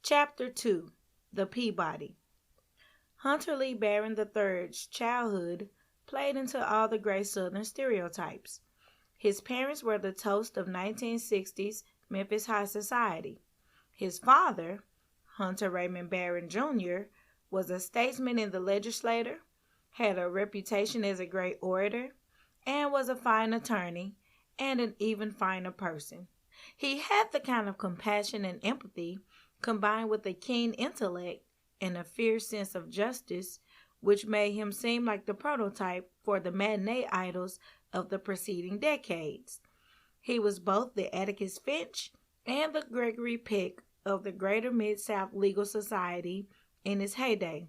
Chapter 2. The Peabody. Hunter Lee Baron III's childhood played into all the great Southern stereotypes. His parents were the toast of 1960s Memphis high society. His father, Hunter Raymond Baron II, was a statesman in the legislature, had a reputation as a great orator, and was a fine attorney and an even finer person. He had the kind of compassion and empathy combined with a keen intellect and a fierce sense of justice which made him seem like the prototype for the matinee idols of the preceding decades. He was both the Atticus Finch and the Gregory Peck of the Greater Mid-South legal society in its heyday.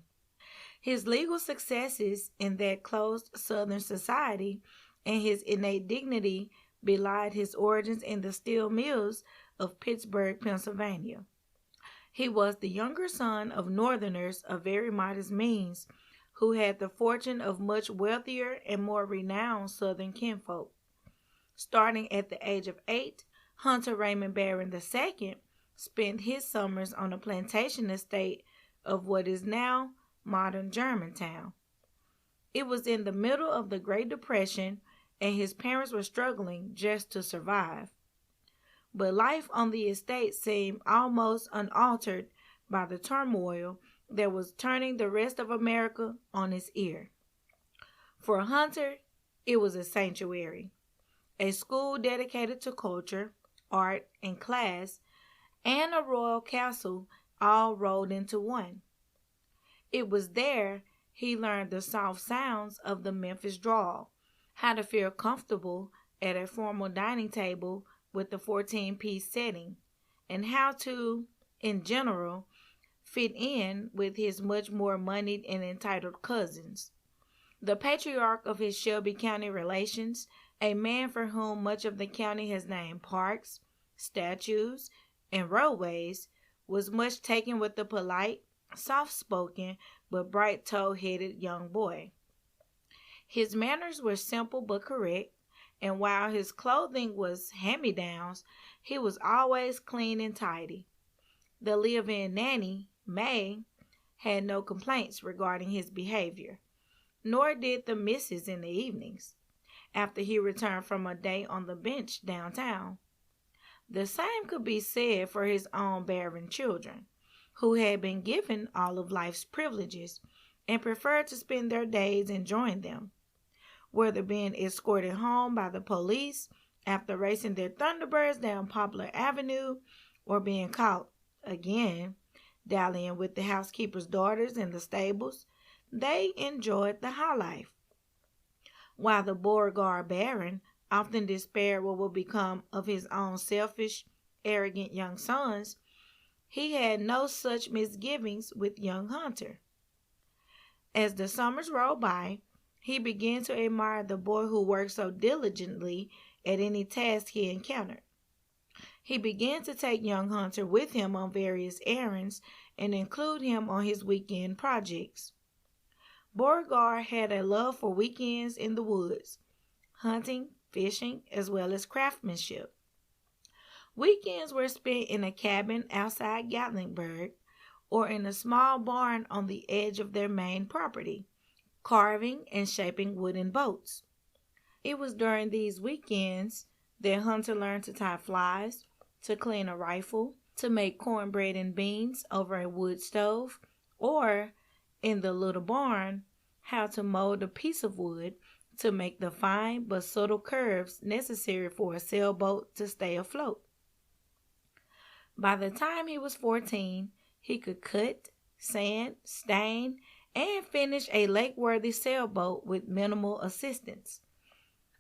His legal successes in that closed Southern society and his innate dignity belied his origins in the steel mills of Pittsburgh, Pennsylvania. He was the younger son of Northerners of very modest means who had the fortune of much wealthier and more renowned Southern kinfolk. Starting at the age of 8, Hunter Raymond Baron II spent his summers on a plantation estate of what is now modern Germantown. It was in the middle of the Great Depression, and his parents were struggling just to survive. But life on the estate seemed almost unaltered by the turmoil that was turning the rest of America on its ear. For Hunter, it was a sanctuary, a school dedicated to culture, art, and class, and a royal castle all rolled into one. It was there he learned the soft sounds of the Memphis drawl, how to feel comfortable at a formal dining table with the 14-piece setting, and how to, in general, fit in with his much more moneyed and entitled cousins. The patriarch of his Shelby County relations, a man for whom much of the county has named parks, statues, and roadways, was much taken with the polite, soft-spoken, but bright tow-headed young boy. His manners were simple but correct, and while his clothing was hand-me-downs, he was always clean and tidy. The live-in nanny, May, had no complaints regarding his behavior, nor did the missus in the evenings, after he returned from a day on the bench downtown. The same could be said for his own barren children, who had been given all of life's privileges and preferred to spend their days enjoying them, whether being escorted home by the police after racing their Thunderbirds down Poplar Avenue or being caught, again, dallying with the housekeeper's daughters in the stables. They enjoyed the high life. While the Beauregard Baron often despaired what would become of his own selfish, arrogant young sons, he had no such misgivings with young Hunter. As the summers rolled by, he began to admire the boy who worked so diligently at any task he encountered. He began to take young Hunter with him on various errands and include him on his weekend projects. Beauregard had a love for weekends in the woods, hunting, fishing, as well as craftsmanship. Weekends were spent in a cabin outside Gatlinburg or in a small barn on the edge of their main property, carving and shaping wooden boats. It was during these weekends that Hunter learned to tie flies, to clean a rifle, to make cornbread and beans over a wood stove, or, in the little barn, how to mold a piece of wood to make the fine but subtle curves necessary for a sailboat to stay afloat. By the time he was 14, he could cut, sand, stain, and finish a lake-worthy sailboat with minimal assistance.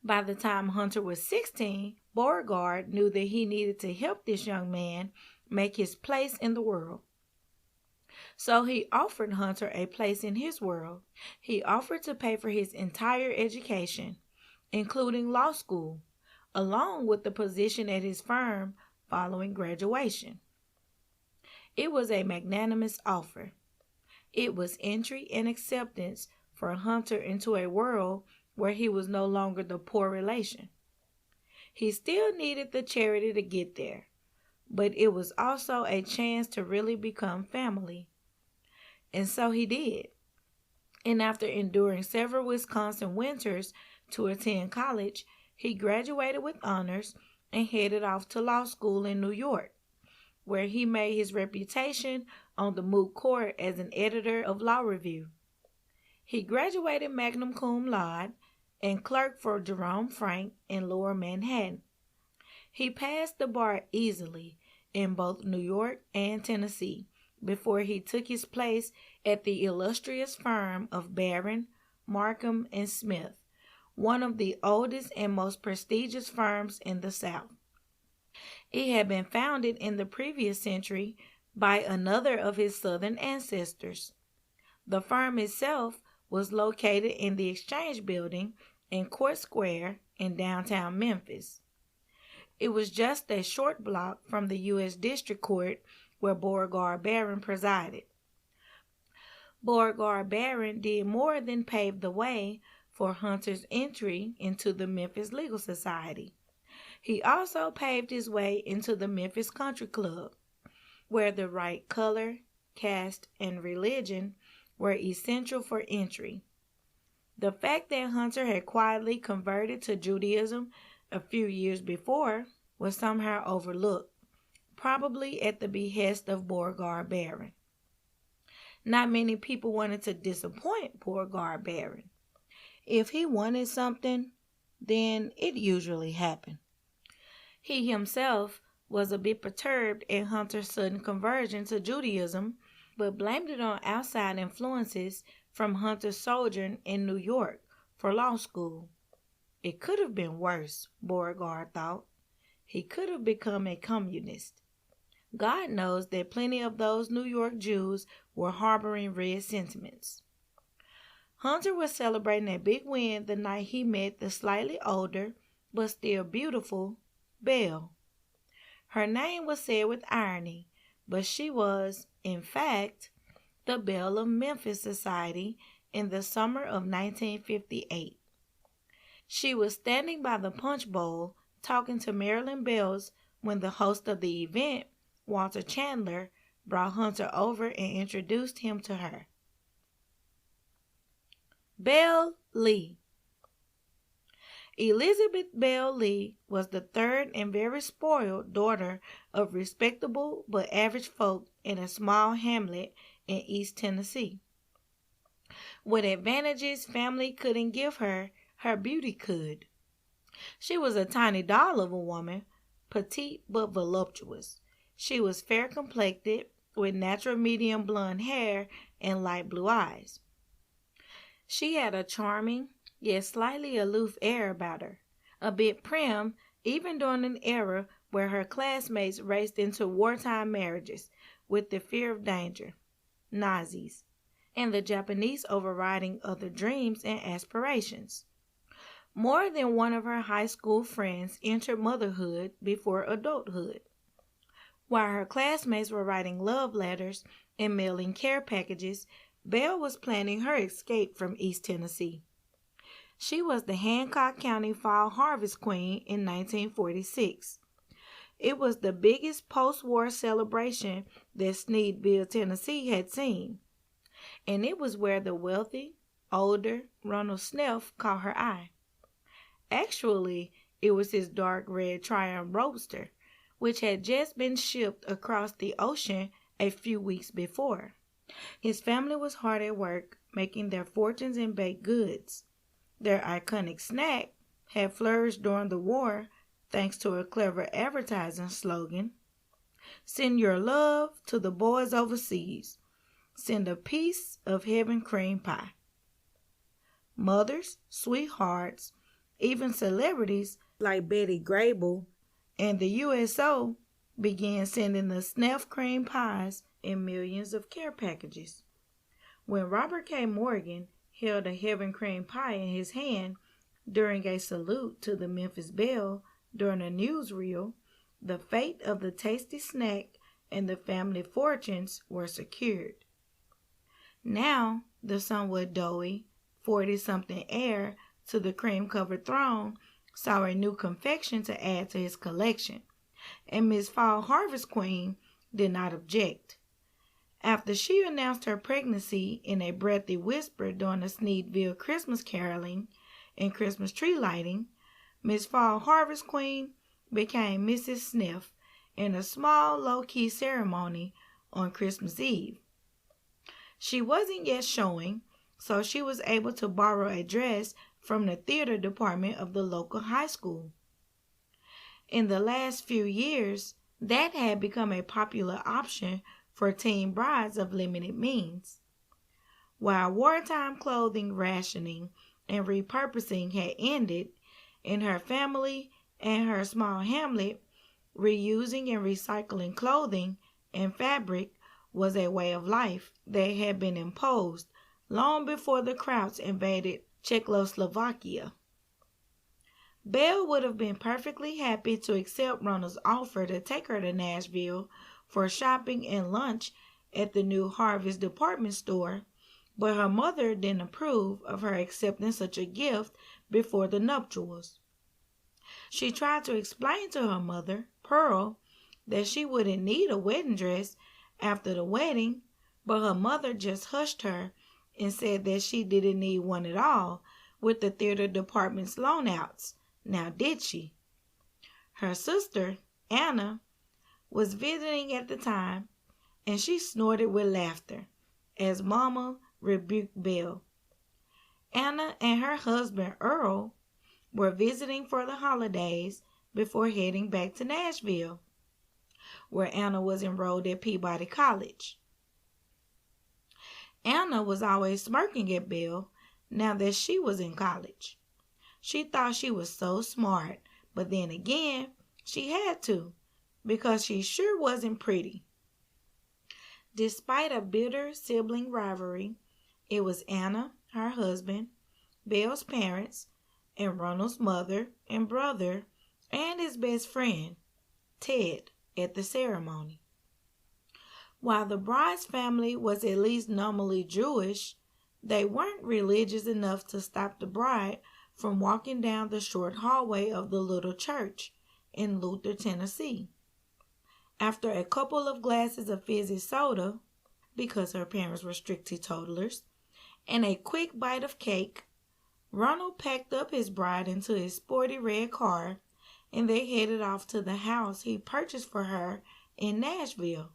By the time Hunter was 16, Beauregard knew that he needed to help this young man make his place in the world. So he offered Hunter a place in his world. He offered to pay for his entire education, including law school, along with the position at his firm following graduation. It was a magnanimous offer. It was entry and acceptance for Hunter into a world where he was no longer the poor relation. He still needed the charity to get there, but it was also a chance to really become family. And so he did. And after enduring several Wisconsin winters to attend college, he graduated with honors and headed off to law school in New York, where he made his reputation on the moot court as an editor of Law Review. He graduated magna cum laude and clerked for Jerome Frank in Lower Manhattan. He passed the bar easily in both New York and Tennessee before he took his place at the illustrious firm of Barron, Markham, and Smith, one of the oldest and most prestigious firms in the South. It had been founded in the previous century by another of his Southern ancestors. The firm itself was located in the Exchange Building in Court Square in downtown Memphis. It was just a short block from the U.S. District Court where Beauregard Baron presided. Beauregard Baron did more than pave the way for Hunter's entry into the Memphis Legal Society. He also paved his way into the Memphis Country Club, where the right color, caste, and religion were essential for entry. The fact that Hunter had quietly converted to Judaism a few years before was somehow overlooked, probably at the behest of Beauregard Baron. Not many people wanted to disappoint Beauregard Baron. If he wanted something, then it usually happened. He himself was a bit perturbed at Hunter's sudden conversion to Judaism, but blamed it on outside influences from Hunter's sojourn in New York for law school. It could have been worse, Beauregard thought. He could have become a communist. God knows that plenty of those New York Jews were harboring red sentiments. Hunter was celebrating a big win the night he met the slightly older, but still beautiful, Belle. Her name was said with irony, but she was, in fact, the Belle of Memphis Society in the summer of 1958. She was standing by the punch bowl talking to Marilyn Bells when the host of the event, Walter Chandler, brought Hunter over and introduced him to her. Belle Lee. Elizabeth Belle Lee was the third and very spoiled daughter of respectable but average folk in a small hamlet in East Tennessee. What advantages family couldn't give her, her beauty could. She was a tiny doll of a woman, petite but voluptuous. She was fair-complected, with natural medium blonde hair and light blue eyes. She had a charming, yet slightly aloof air about her, a bit prim, even during an era where her classmates raced into wartime marriages with the fear of danger, Nazis, and the Japanese overriding other dreams and aspirations. More than one of her high school friends entered motherhood before adulthood. While her classmates were writing love letters and mailing care packages, Belle was planning her escape from East Tennessee. She was the Hancock County Fall Harvest Queen in 1946. It was the biggest post-war celebration that Sneedville, Tennessee had seen, and it was where the wealthy, older Ronald Sneff caught her eye. Actually, it was his dark red Triumph Roadster, which had just been shipped across the ocean a few weeks before. His family was hard at work, making their fortunes in baked goods. Their iconic snack had flourished during the war thanks to a clever advertising slogan: "Send your love to the boys overseas. Send a piece of heaven cream pie." Mothers, sweethearts, even celebrities like Betty Grable and the USO began sending the Sneff cream pies in millions of care packages. When Robert K. Morgan held a heaven cream pie in his hand during a salute to the Memphis Belle during a newsreel, the fate of the tasty snack and the family fortunes were secured. Now, the somewhat doughy, 40-something heir to the cream-covered throne saw a new confection to add to his collection: and Miss Fall Harvest Queen did not object. After she announced her pregnancy in a breathy whisper during the Sneedville Christmas caroling and Christmas tree lighting, Miss Fall Harvest Queen became Mrs. Sniff in a small, low-key ceremony on Christmas Eve. She wasn't yet showing, so she was able to borrow a dress from the theater department of the local high school. In the last few years, that had become a popular option for teen brides of limited means. While wartime clothing rationing and repurposing had ended, in her family and her small hamlet, reusing and recycling clothing and fabric was a way of life that had been imposed long before the Krauts invaded Czechoslovakia. Belle would have been perfectly happy to accept Ronald's offer to take her to Nashville for shopping and lunch at the new Harvest department store, but her mother didn't approve of her accepting such a gift before the nuptials. She tried to explain to her mother, Pearl, that she wouldn't need a wedding dress after the wedding, but her mother just hushed her and said that she didn't need one at all with the theater department's loan-outs. Now did she? Her sister, Anna, was visiting at the time, and she snorted with laughter as Mama rebuked Belle. Anna and her husband, Earl, were visiting for the holidays before heading back to Nashville, where Anna was enrolled at Peabody College. Anna was always smirking at Belle now that she was in college. She thought she was so smart, but then again, she had to, because she sure wasn't pretty. Despite a bitter sibling rivalry, it was Anna, her husband, Belle's parents, and Ronald's mother and brother, and his best friend, Ted, at the ceremony. While the bride's family was at least nominally Jewish, they weren't religious enough to stop the bride from walking down the short hallway of the little church in Luther, Tennessee. After a couple of glasses of fizzy soda, because her parents were strict teetotalers, and a quick bite of cake, Ronald packed up his bride into his sporty red car, and they headed off to the house he purchased for her in Nashville.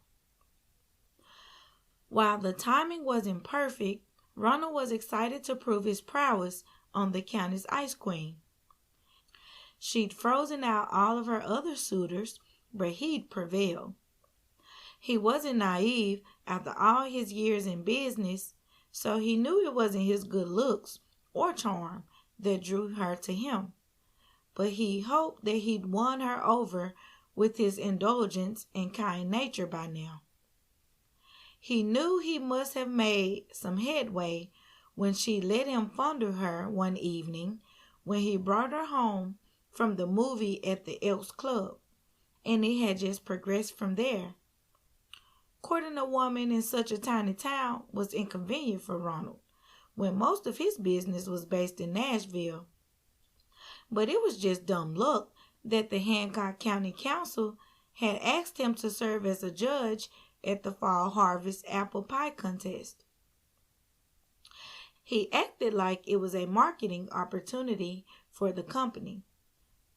While the timing wasn't perfect, Ronald was excited to prove his prowess on the county's ice queen. She'd frozen out all of her other suitors, but he'd prevail. He wasn't naive after all his years in business, so he knew it wasn't his good looks or charm that drew her to him. But he hoped that he'd won her over with his indulgence and kind nature by now. He knew he must have made some headway when she let him fondle her one evening when he brought her home from the movie at the Elks Club, and it had just progressed from there. Courting a woman in such a tiny town was inconvenient for Ronald, when most of his business was based in Nashville. But it was just dumb luck that the Hancock County Council had asked him to serve as a judge at the Fall Harvest Apple Pie Contest. He acted like it was a marketing opportunity for the company,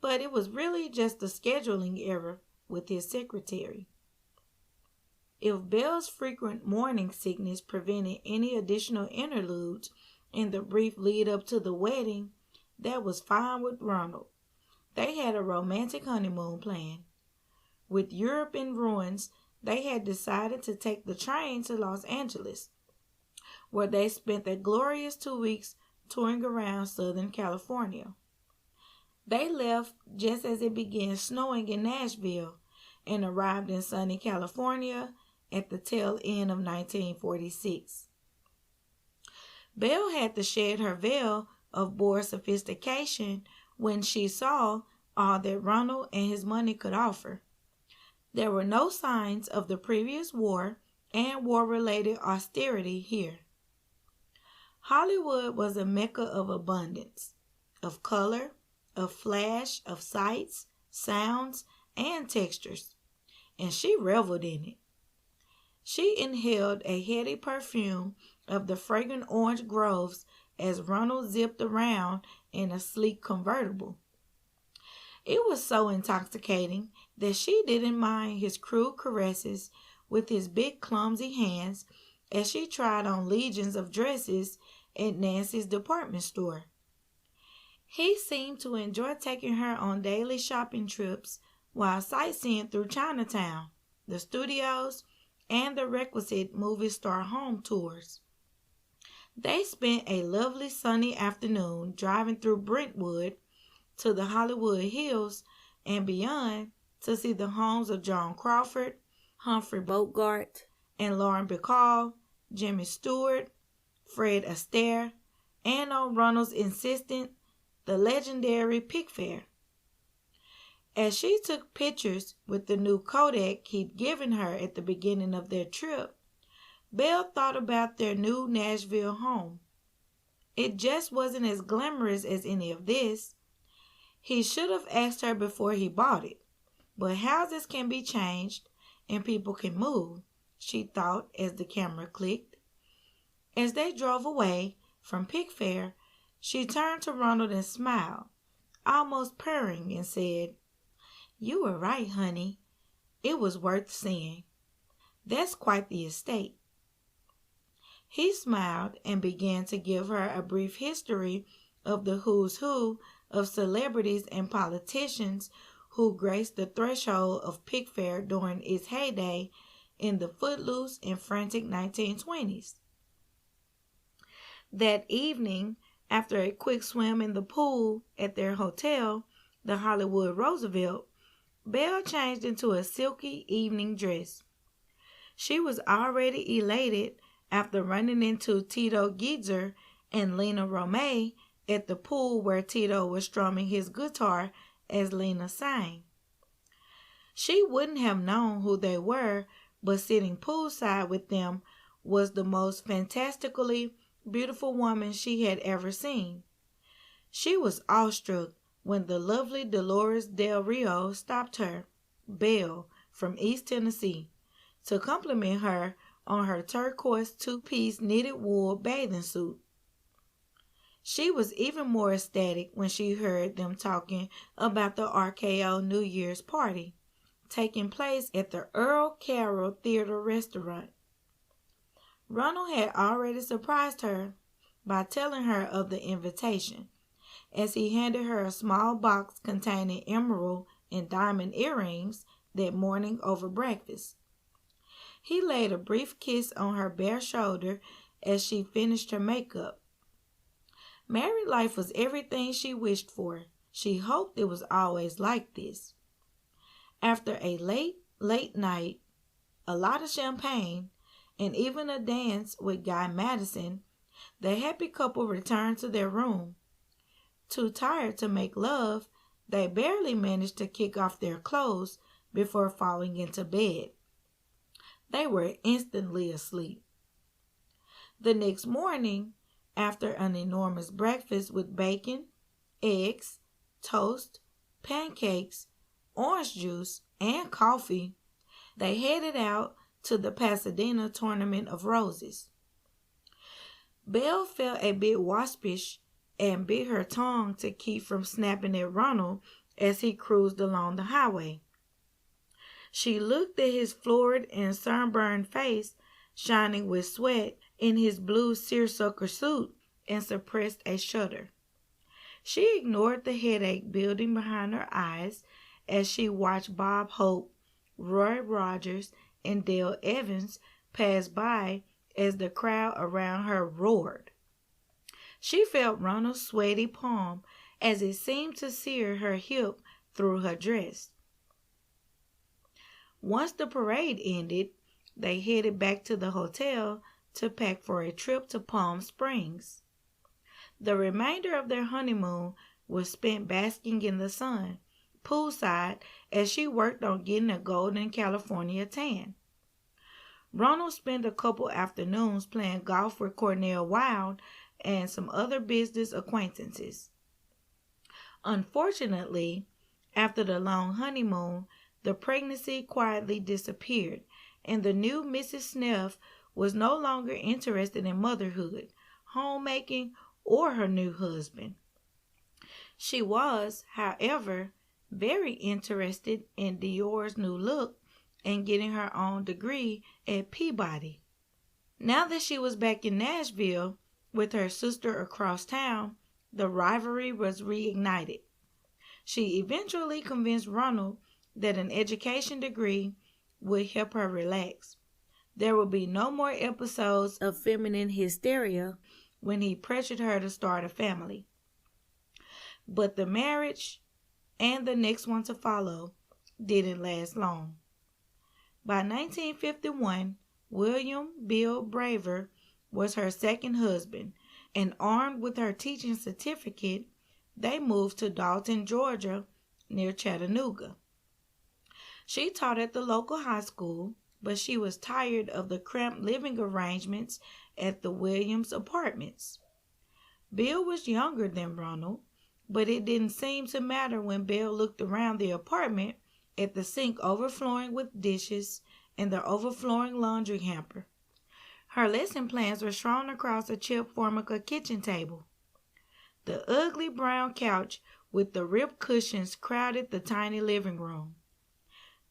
but it was really just a scheduling error with his secretary. If Belle's frequent morning sickness prevented any additional interludes in the brief lead up to the wedding, that was fine with Ronald. They had a romantic honeymoon planned. With Europe in ruins, they had decided to take the train to Los Angeles, where they spent a glorious 2 weeks touring around Southern California. They left just as it began snowing in Nashville and arrived in sunny California at the tail end of 1946. Belle had to shed her veil of bored sophistication when she saw all that Ronald and his money could offer. There were no signs of the previous war and war-related austerity here. Hollywood was a mecca of abundance, of color, of flash, of sights, sounds, and textures, and she reveled in it. She inhaled a heady perfume of the fragrant orange groves as Ronald zipped around in a sleek convertible. It was so intoxicating that she didn't mind his crude caresses with his big clumsy hands as she tried on legions of dresses at Nancy's department store. He seemed to enjoy taking her on daily shopping trips while sightseeing through Chinatown, the studios, and the requisite movie star home tours. They spent a lovely sunny afternoon driving through Brentwood to the Hollywood Hills and beyond to see the homes of Joan Crawford, Humphrey Bogart, and Lauren Bacall, Jimmy Stewart, Fred Astaire, and on Ronald's insistence, the legendary Pickfair. As she took pictures with the new Kodak he'd given her at the beginning of their trip, Belle thought about their new Nashville home. It just wasn't as glamorous as any of this. He should have asked her before he bought it. But houses can be changed and people can move, she thought as the camera clicked. As they drove away from Pickfair, she turned to Ronald and smiled, almost purring, and said, "You were right, honey. It was worth seeing. That's quite the estate." He smiled and began to give her a brief history of the who's who of celebrities and politicians who graced the threshold of Pickfair during its heyday in the footloose and frantic 1920s. That evening, after a quick swim in the pool at their hotel, the Hollywood Roosevelt, Belle changed into a silky evening dress. She was already elated after running into Tito Geitzer and Lena Romay at the pool where Tito was strumming his guitar as Lena sang. She wouldn't have known who they were, but sitting poolside with them was the most fantastically beautiful woman she had ever seen. She was awestruck when the lovely Dolores Del Rio stopped her, Belle, from East Tennessee, to compliment her on her turquoise two-piece knitted wool bathing suit. She was even more ecstatic when she heard them talking about the RKO New Year's party taking place at the Earl Carroll Theater restaurant. Ronald had already surprised her by telling her of the invitation, as he handed her a small box containing emerald and diamond earrings that morning over breakfast. He laid a brief kiss on her bare shoulder as she finished her makeup. Married life was everything she wished for. She hoped it was always like this. After a late night, a lot of champagne, and even a dance with Guy Madison, the happy couple returned to their room. Too tired to make love, they barely managed to kick off their clothes before falling into bed. They were instantly asleep. The next morning, after an enormous breakfast with bacon, eggs, toast, pancakes, orange juice, and coffee, they headed out to the Pasadena Tournament of Roses. Belle felt a bit waspish and bit her tongue to keep from snapping at Ronald as he cruised along the highway. She looked at his florid and sunburned face, shining with sweat, in his blue seersucker suit, and suppressed a shudder. She ignored the headache building behind her eyes as she watched Bob Hope, Roy Rogers, and Dale Evans pass by as the crowd around her roared. She felt Ronald's sweaty palm as it seemed to sear her hip through her dress. Once the parade ended, they headed back to the hotel to pack for a trip to Palm Springs. The remainder of their honeymoon was spent basking in the sun, poolside, as she worked on getting a golden California tan. Ronald spent a couple afternoons playing golf with Cornell Wilde and some other business acquaintances. Unfortunately, after the long honeymoon, the pregnancy quietly disappeared, and the new Mrs. Sniff was no longer interested in motherhood, homemaking, or her new husband. She was, however, very interested in Dior's new look and getting her own degree at Peabody. Now that she was back in Nashville with her sister across town, the rivalry was reignited. She eventually convinced Ronald that an education degree would help her relax. There would be no more episodes of feminine hysteria when he pressured her to start a family. But the marriage and the next one to follow didn't last long. By 1951, William Bill Braver was her second husband, and armed with her teaching certificate, they moved to Dalton, Georgia, near Chattanooga. She taught at the local high school, but she was tired of the cramped living arrangements at the Williams apartments. Bill was younger than Ronald, but it didn't seem to matter when Belle looked around the apartment at the sink overflowing with dishes and the overflowing laundry hamper. Her lesson plans were strewn across a chip formica kitchen table. The ugly brown couch with the ripped cushions crowded the tiny living room.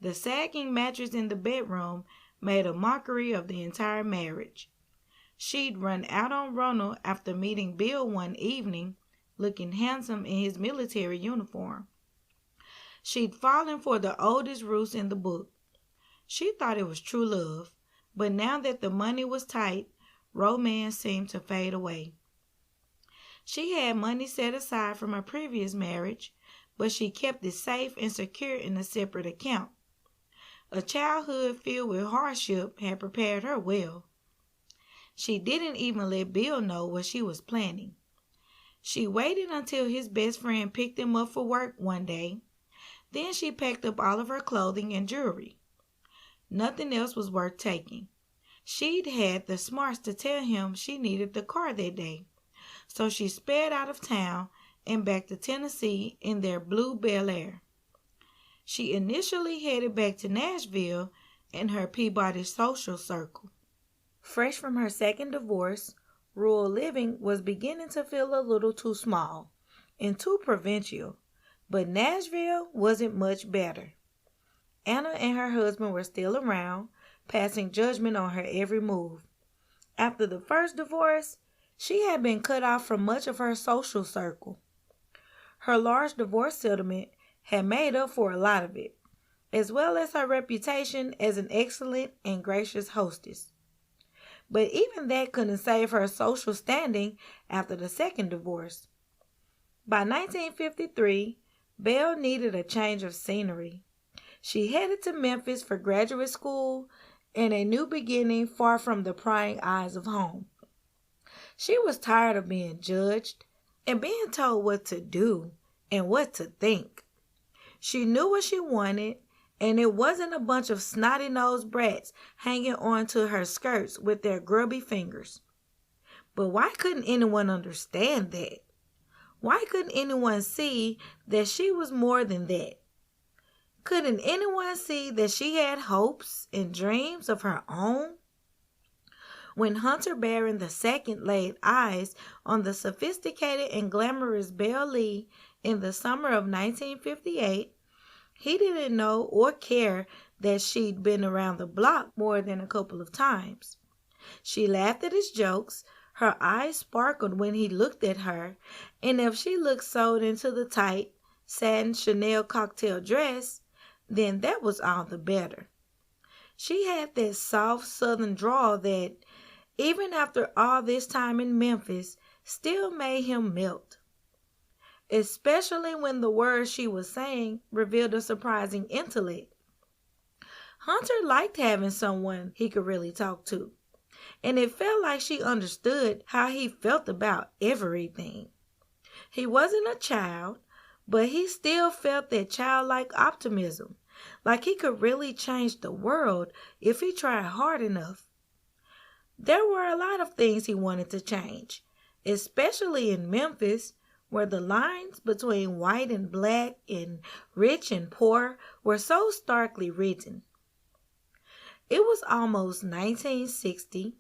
The sagging mattress in the bedroom made a mockery of the entire marriage. She'd run out on Ronald after meeting Bill one evening, looking handsome in his military uniform. She'd fallen for the oldest ruse in the book. She thought it was true love, but now that the money was tight, romance seemed to fade away. She had money set aside from her previous marriage, but she kept it safe and secure in a separate account. A childhood filled with hardship had prepared her well. She didn't even let Bill know what she was planning. She waited until his best friend picked him up for work one day. Then she packed up all of her clothing and jewelry. Nothing else was worth taking. She'd had the smarts to tell him she needed the car that day, so she sped out of town and back to Tennessee in their blue Bel Air. She initially headed back to Nashville and her Peabody social circle. Fresh from her second divorce, rural living was beginning to feel a little too small and too provincial, but Nashville wasn't much better. Anna and her husband were still around, passing judgment on her every move. After the first divorce, she had been cut off from much of her social circle. Her large divorce settlement had made up for a lot of it, as well as her reputation as an excellent and gracious hostess. But even that couldn't save her social standing after the second divorce. By 1953, Belle needed a change of scenery. She headed to Memphis for graduate school and a new beginning far from the prying eyes of home. She was tired of being judged and being told what to do and what to think. She knew what she wanted, and it wasn't a bunch of snotty-nosed brats hanging onto her skirts with their grubby fingers. But why couldn't anyone understand that? Why couldn't anyone see that she was more than that? Couldn't anyone see that she had hopes and dreams of her own? When Hunter Baron II laid eyes on the sophisticated and glamorous Belle Lee in the summer of 1958, he didn't know or care that she'd been around the block more than a couple of times. She laughed at his jokes, her eyes sparkled when he looked at her, and if she looked sewed into the tight, satin Chanel cocktail dress, then that was all the better. She had that soft southern drawl that, even after all this time in Memphis, still made him melt. Especially when the words she was saying revealed a surprising intellect. Hunter liked having someone he could really talk to, and it felt like she understood how he felt about everything. He wasn't a child, but he still felt that childlike optimism, like he could really change the world if he tried hard enough. There were a lot of things he wanted to change, especially in Memphis, where the lines between white and black and rich and poor were so starkly written. It was almost 1960.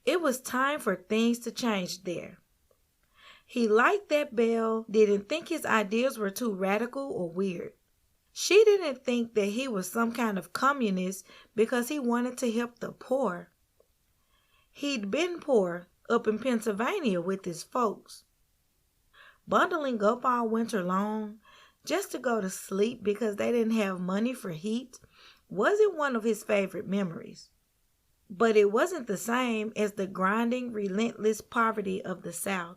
It was time for things to change there. He liked that Belle didn't think his ideas were too radical or weird. She didn't think that he was some kind of communist because he wanted to help the poor. He'd been poor up in Pennsylvania with his folks. Bundling up all winter long just to go to sleep because they didn't have money for heat wasn't one of his favorite memories. But it wasn't the same as the grinding, relentless poverty of the South.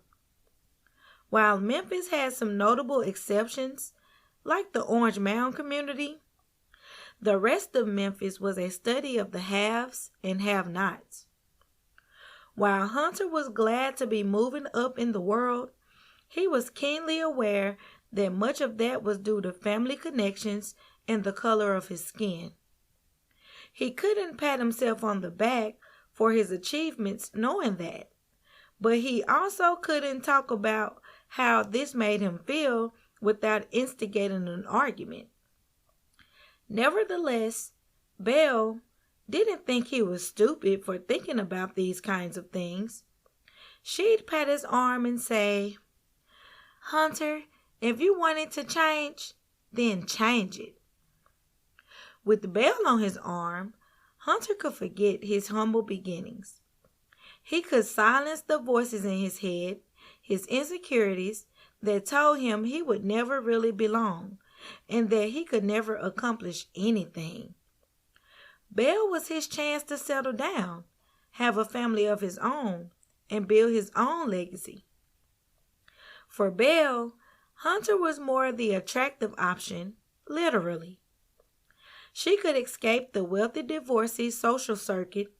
While Memphis had some notable exceptions, like the Orange Mound community, the rest of Memphis was a study of the haves and have-nots. While Hunter was glad to be moving up in the world, he was keenly aware that much of that was due to family connections and the color of his skin. He couldn't pat himself on the back for his achievements knowing that, but he also couldn't talk about how this made him feel without instigating an argument. Nevertheless, Belle didn't think he was stupid for thinking about these kinds of things. She'd pat his arm and say, "Hunter, if you want it to change, then change it." With Belle on his arm, Hunter could forget his humble beginnings. He could silence the voices in his head, his insecurities that told him he would never really belong and that he could never accomplish anything. Belle was his chance to settle down, have a family of his own, and build his own legacy. For Belle, Hunter was more the attractive option, literally. She could escape the wealthy divorcee social circuit,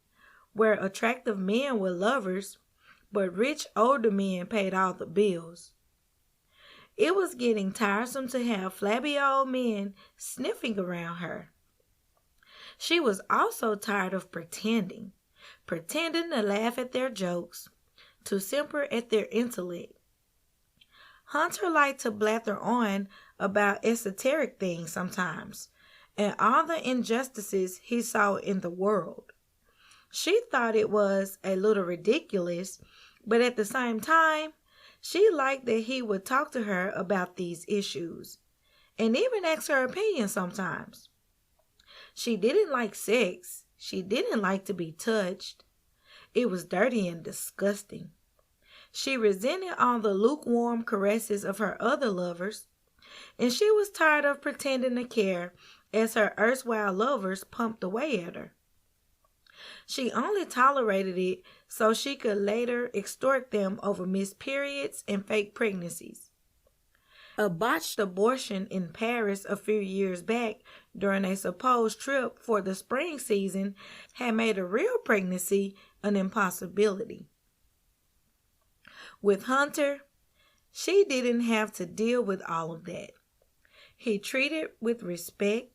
where attractive men were lovers, but rich older men paid all the bills. It was getting tiresome to have flabby old men sniffing around her. She was also tired of pretending to laugh at their jokes, to simper at their intellect. Hunter liked to blather on about esoteric things sometimes, and all the injustices he saw in the world. She thought it was a little ridiculous, but at the same time, she liked that he would talk to her about these issues, and even ask her opinion sometimes. She didn't like sex. She didn't like to be touched. It was dirty and disgusting. She resented all the lukewarm caresses of her other lovers, and she was tired of pretending to care as her erstwhile lovers pumped away at her. She only tolerated it so she could later extort them over missed periods and fake pregnancies. A botched abortion in Paris a few years back during a supposed trip for the spring season had made a real pregnancy an impossibility. With Hunter, she didn't have to deal with all of that. He treated her with respect.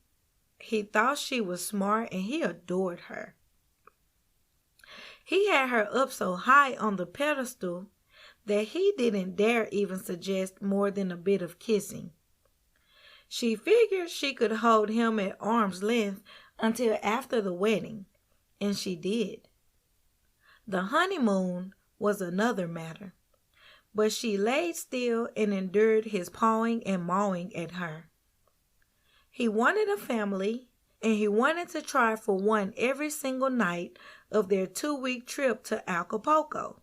He thought she was smart and he adored her. He had her up so high on the pedestal that he didn't dare even suggest more than a bit of kissing. She figured she could hold him at arm's length until after the wedding, and she did. The honeymoon was another matter, but she laid still and endured his pawing and mawing at her. He wanted a family, and he wanted to try for one every single night of their 2-week trip to Acapulco.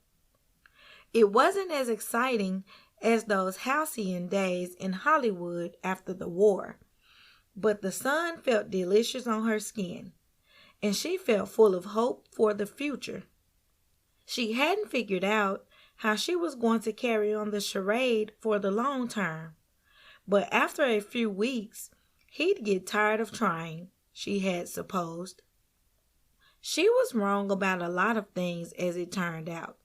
It wasn't as exciting as those halcyon days in Hollywood after the war, but the sun felt delicious on her skin, and she felt full of hope for the future. She hadn't figured out how she was going to carry on the charade for the long term, but after a few weeks, he'd get tired of trying, she had supposed. She was wrong about a lot of things as it turned out.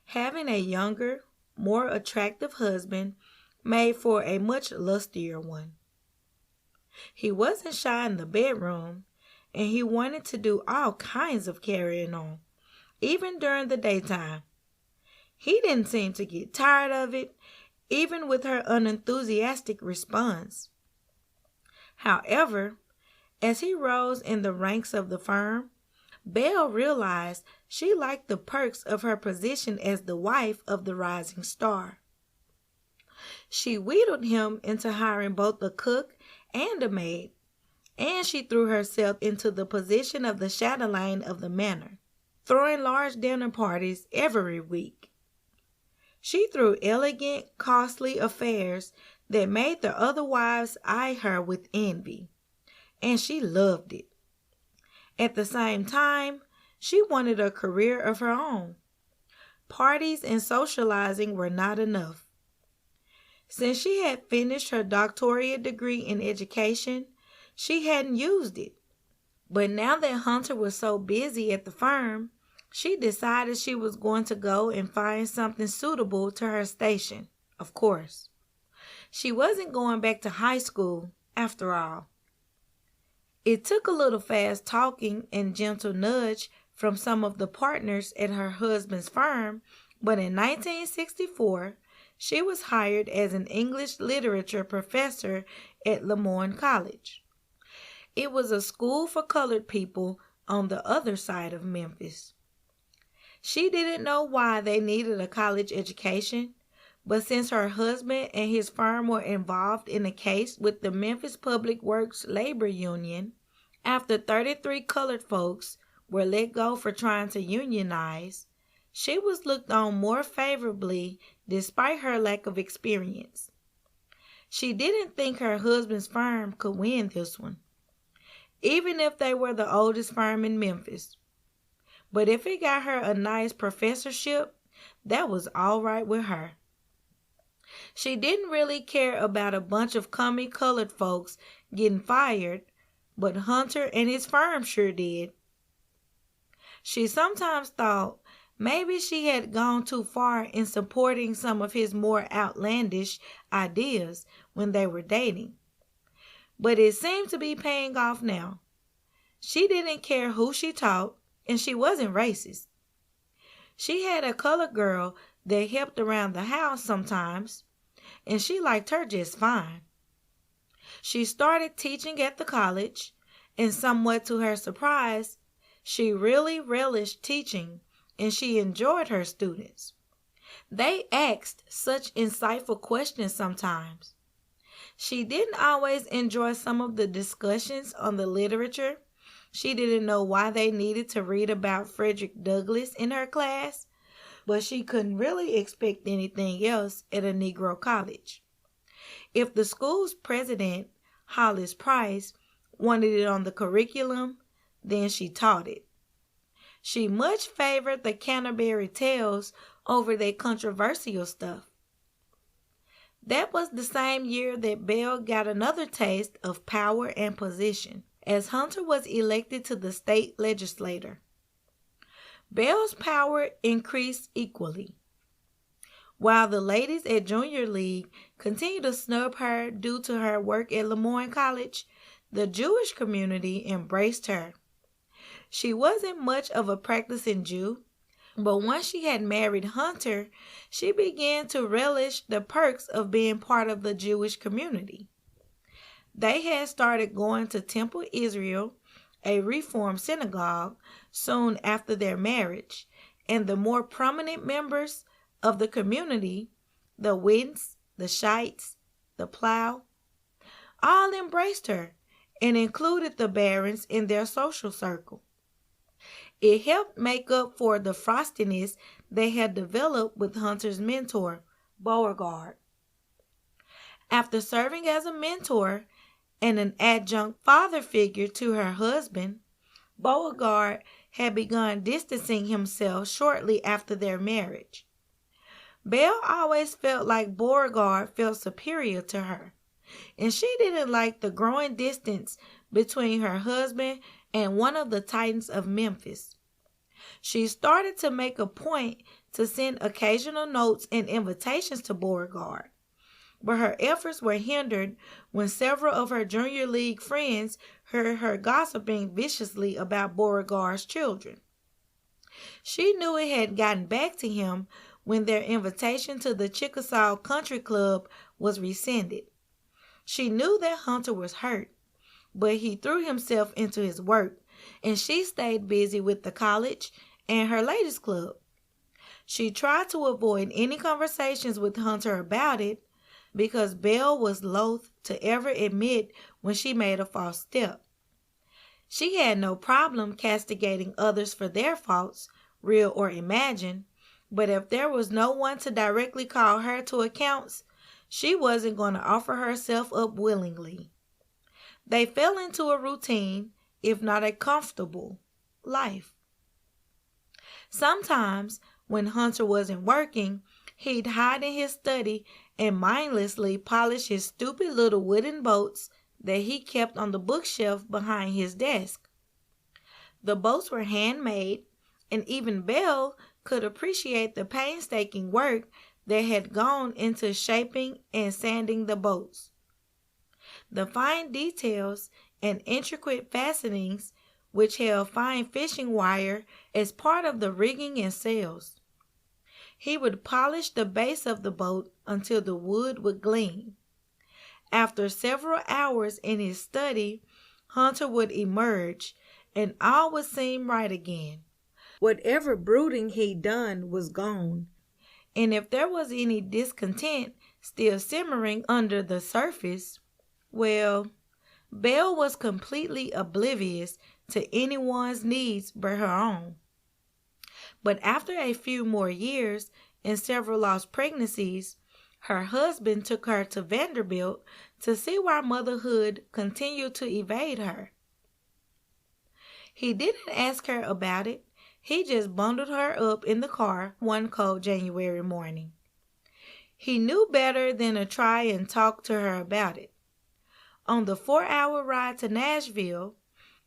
Having a younger, more attractive husband made for a much lustier one. He wasn't shy in the bedroom, and he wanted to do all kinds of carrying on, even during the daytime. He didn't seem to get tired of it, even with her unenthusiastic response. However, as he rose in the ranks of the firm, Belle realized she liked the perks of her position as the wife of the rising star. She wheedled him into hiring both a cook and a maid, and she threw herself into the position of the chatelaine of the manor, throwing large dinner parties every week. She threw elegant, costly affairs that made the other wives eye her with envy, and she loved it. At the same time, she wanted a career of her own. Parties and socializing were not enough. Since she had finished her doctorate degree in education, she hadn't used it. But now that Hunter was so busy at the firm, she decided she was going to go and find something suitable to her station, of course. She wasn't going back to high school, after all. It took a little fast talking and gentle nudge from some of the partners at her husband's firm, but in 1964, she was hired as an English literature professor at Lemoyne College. It was a school for colored people on the other side of Memphis. She didn't know why they needed a college education, but since her husband and his firm were involved in a case with the Memphis Public Works Labor Union, after 33 colored folks were let go for trying to unionize, she was looked on more favorably despite her lack of experience. She didn't think her husband's firm could win this one, even if they were the oldest firm in Memphis. But if it got her a nice professorship, that was all right with her. She didn't really care about a bunch of crummy colored folks getting fired, but Hunter and his firm sure did. She sometimes thought maybe she had gone too far in supporting some of his more outlandish ideas when they were dating. But it seemed to be paying off now. She didn't care who she taught, and she wasn't racist. She had a colored girl that helped around the house sometimes, and she liked her just fine. She started teaching at the college, and somewhat to her surprise, she really relished teaching, and she enjoyed her students. They asked such insightful questions sometimes. She didn't always enjoy some of the discussions on the literature. She didn't know why they needed to read about Frederick Douglass in her class, but she couldn't really expect anything else at a Negro college. If the school's president, Hollis Price, wanted it on the curriculum, then she taught it. She much favored the Canterbury Tales over their controversial stuff. That was the same year that Belle got another taste of power and position, as Hunter was elected to the state legislature. Belle's power increased equally. While the ladies at Junior League continued to snub her due to her work at Lemoyne College, the Jewish community embraced her. She wasn't much of a practicing Jew, but once she had married Hunter, she began to relish the perks of being part of the Jewish community. They had started going to Temple Israel, a Reform synagogue, soon after their marriage, and the more prominent members of the community, the Witts, the Shites, the Plow, all embraced her and included the Barons in their social circle. It helped make up for the frostiness they had developed with Hunter's mentor, Beauregard. After serving as a mentor and an adjunct father figure to her husband, Beauregard had begun distancing himself shortly after their marriage. Belle always felt like Beauregard felt superior to her, and she didn't like the growing distance between her husband and one of the titans of Memphis. She started to make a point to send occasional notes and invitations to Beauregard, but her efforts were hindered when several of her Junior League friends heard her gossiping viciously about Beauregard's children. She knew it had gotten back to him when their invitation to the Chickasaw Country Club was rescinded. She knew that Hunter was hurt, but he threw himself into his work, and she stayed busy with the college and her ladies' club. She tried to avoid any conversations with Hunter about it because Belle was loath to ever admit when she made a false step. She had no problem castigating others for their faults, real or imagined, but if there was no one to directly call her to accounts, she wasn't going to offer herself up willingly. They fell into a routine, if not a comfortable, life. Sometimes, when Hunter wasn't working, he'd hide in his study and mindlessly polish his stupid little wooden boats that he kept on the bookshelf behind his desk. The boats were handmade, and even Belle could appreciate the painstaking work that had gone into shaping and sanding the boats. The fine details and intricate fastenings which held fine fishing wire as part of the rigging and sails. He would polish the base of the boat until the wood would gleam. After several hours in his study, Hunter would emerge, and all would seem right again. Whatever brooding he'd done was gone, and if there was any discontent still simmering under the surface, well, Belle was completely oblivious to anyone's needs but her own. But after a few more years and several lost pregnancies, her husband took her to Vanderbilt to see why motherhood continued to evade her. He didn't ask her about it. He just bundled her up in the car one cold January morning. He knew better than to try and talk to her about it. On the 4-hour ride to Nashville,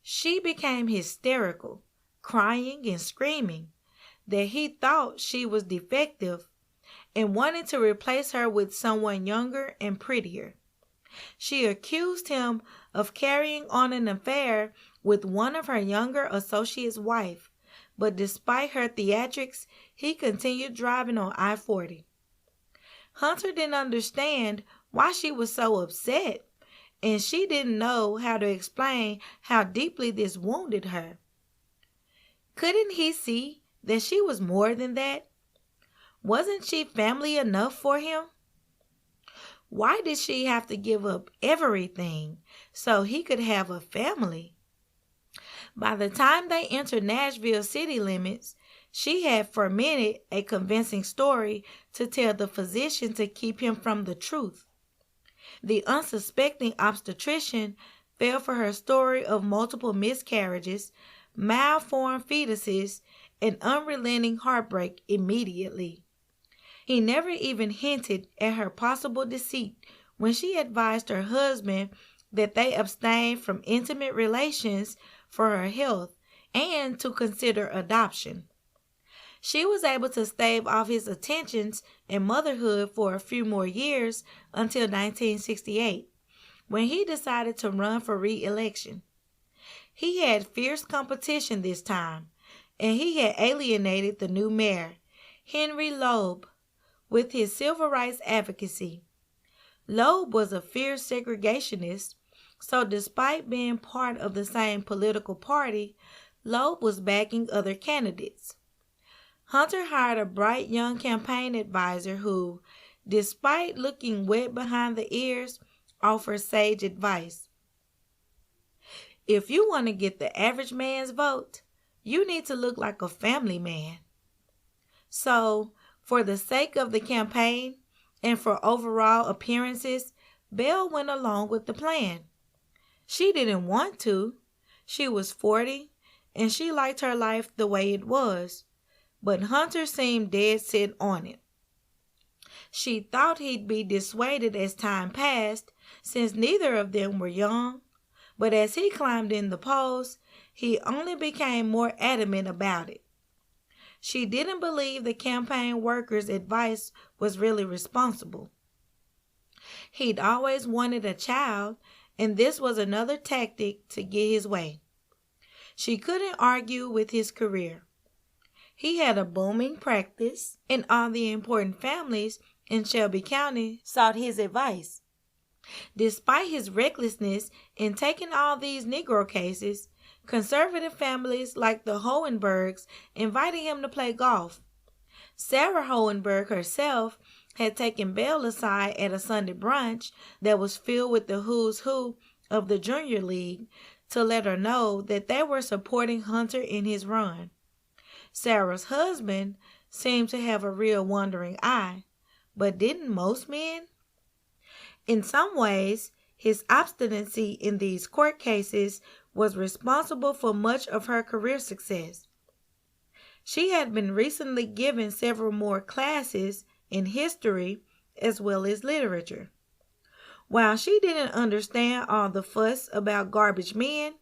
she became hysterical, crying and screaming that he thought she was defective and wanted to replace her with someone younger and prettier. She accused him of carrying on an affair with one of her younger associates' wife, but despite her theatrics, he continued driving on I-40. Hunter didn't understand why she was so upset, and she didn't know how to explain how deeply this wounded her. Couldn't he see that she was more than that? Wasn't she family enough for him? Why did she have to give up everything so he could have a family? By the time they entered Nashville city limits, she had fermented a convincing story to tell the physician to keep him from the truth. The unsuspecting obstetrician fell for her story of multiple miscarriages, malformed fetuses, and unrelenting heartbreak immediately. He never even hinted at her possible deceit when she advised her husband that they abstain from intimate relations for her health and to consider adoption. She was able to stave off his attentions and motherhood for a few more years until 1968, when he decided to run for re-election. He had fierce competition this time, and he had alienated the new mayor, Henry Loeb, with his civil rights advocacy. Loeb was a fierce segregationist, so despite being part of the same political party, Loeb was backing other candidates. Hunter hired a bright young campaign advisor who, despite looking wet behind the ears, offered sage advice. If you want to get the average man's vote, you need to look like a family man. So, for the sake of the campaign and for overall appearances, Belle went along with the plan. She didn't want to. She was 40, and she liked her life the way it was. But Hunter seemed dead set on it. She thought he'd be dissuaded as time passed, since neither of them were young. But as he climbed in the polls, he only became more adamant about it. She didn't believe the campaign workers' advice was really responsible. He'd always wanted a child, and this was another tactic to get his way. She couldn't argue with his career. He had a booming practice, and all the important families in Shelby County sought his advice. Despite his recklessness in taking all these Negro cases, conservative families like the Hohenbergs invited him to play golf. Sarah Hohenberg herself had taken Belle aside at a Sunday brunch that was filled with the who's who of the Junior League to let her know that they were supporting Hunter in his run. Sarah's husband seemed to have a real wandering eye, but didn't most men? In some ways, his obstinacy in these court cases was responsible for much of her career success. She had been recently given several more classes in history as well as literature. While she didn't understand all the fuss about garbage men,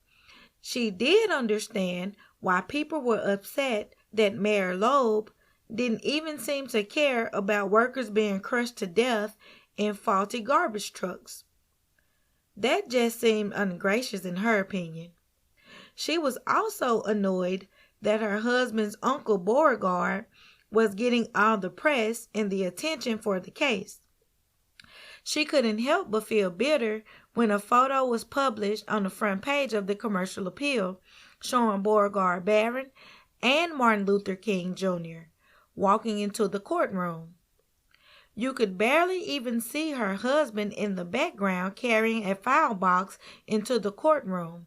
she did understand why people were upset that Mayor Loeb didn't even seem to care about workers being crushed to death in faulty garbage trucks. That just seemed ungracious in her opinion. She was also annoyed that her husband's uncle Beauregard was getting all the press and the attention for the case. She couldn't help but feel bitter when a photo was published on the front page of the Commercial Appeal showing Beauregard Baron and Martin Luther King Jr. walking into the courtroom. You could barely even see her husband in the background carrying a file box into the courtroom.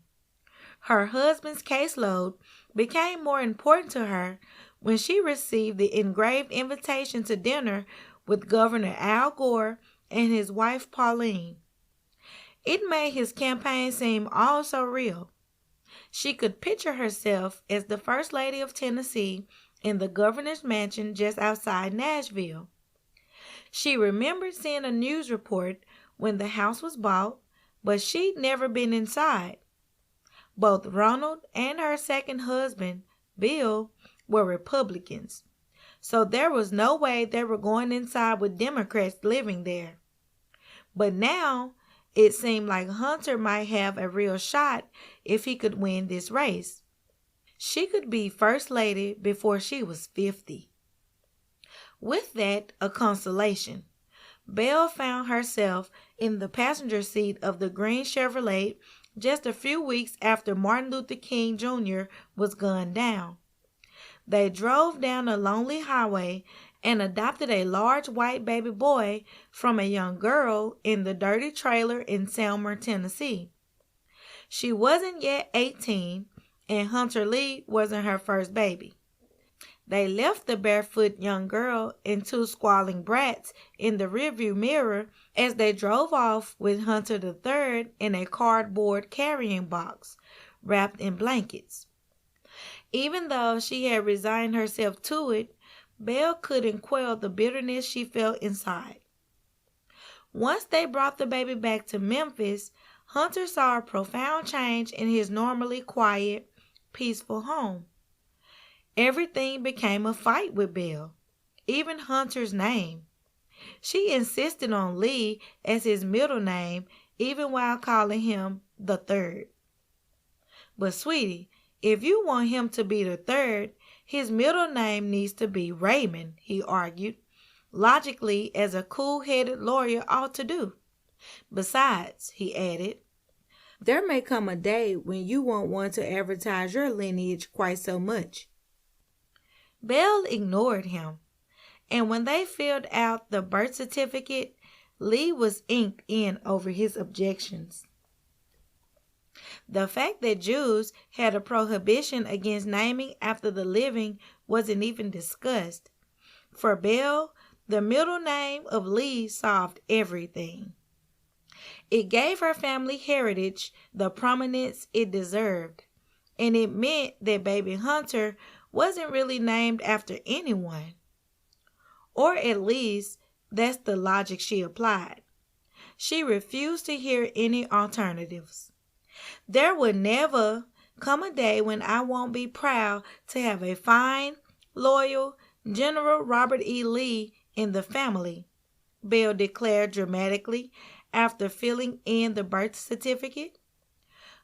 Her husband's caseload became more important to her when she received the engraved invitation to dinner with Governor Al Gore and his wife Pauline. It made his campaign seem all so real. She could picture herself as the First Lady of Tennessee in the governor's mansion just outside Nashville. She remembered seeing a news report when the house was bought, but she'd never been inside. Both Ronald and her second husband, Bill, were Republicans, so there was no way they were going inside with Democrats living there. But now it seemed like Hunter might have a real shot if he could win this race. She could be First Lady before she was 50. With that, a consolation. Belle found herself in the passenger seat of the green Chevrolet just a few weeks after Martin Luther King Jr. was gunned down. They drove down a lonely highway and adopted a large white baby boy from a young girl in the dirty trailer in Selmer, Tennessee. She wasn't yet 18, and Hunter Lee wasn't her first baby. They left the barefoot young girl and two squalling brats in the rearview mirror as they drove off with Hunter III in a cardboard carrying box, wrapped in blankets. Even though she had resigned herself to it, Belle couldn't quell the bitterness she felt inside. Once they brought the baby back to Memphis, Hunter saw a profound change in his normally quiet, peaceful home. Everything became a fight with Belle, even Hunter's name. She insisted on Lee as his middle name, even while calling him the third. But sweetie, if you want him to be the third, his middle name needs to be Raymond, he argued, logically as a cool-headed lawyer ought to do. Besides, he added, there may come a day when you won't want to advertise your lineage quite so much. Belle ignored him, and when they filled out the birth certificate, Lee was inked in over his objections. The fact that Jews had a prohibition against naming after the living wasn't even discussed. For Belle, the middle name of Lee solved everything. It gave her family heritage the prominence it deserved, and it meant that baby Hunter wasn't really named after anyone. Or at least, that's the logic she applied. She refused to hear any alternatives. There would never come a day when I won't be proud to have a fine, loyal General Robert E. Lee in the family, Belle declared dramatically after filling in the birth certificate.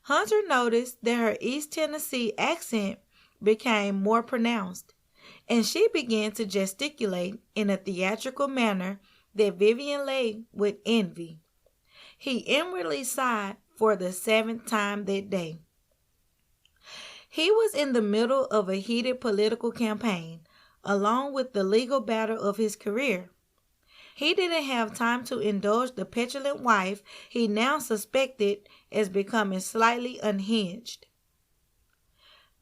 Hunter noticed that her East Tennessee accent became more pronounced. and she began to gesticulate in a theatrical manner that Vivian Leigh would envy. He inwardly sighed for the 7th time that day. He was in the middle of a heated political campaign, along with the legal battle of his career. He didn't have time to indulge the petulant wife he now suspected as becoming slightly unhinged.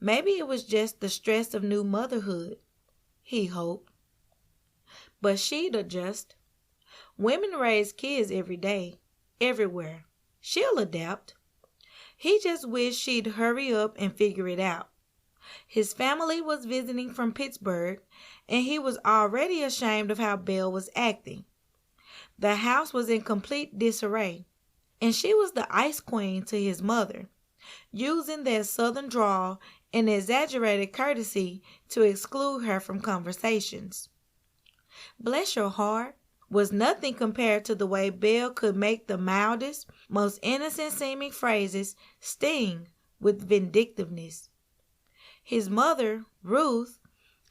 Maybe it was just the stress of new motherhood, he hoped. But she'd adjust. Women raise kids every day, everywhere. She'll adapt. He just wished she'd hurry up and figure it out. His family was visiting from Pittsburgh, and he was already ashamed of how Belle was acting. The house was in complete disarray, and she was the ice queen to his mother, using that southern drawl and exaggerated courtesy to exclude her from conversations. Bless your heart was nothing compared to the way Belle could make the mildest, most innocent-seeming phrases sting with vindictiveness. His mother, Ruth,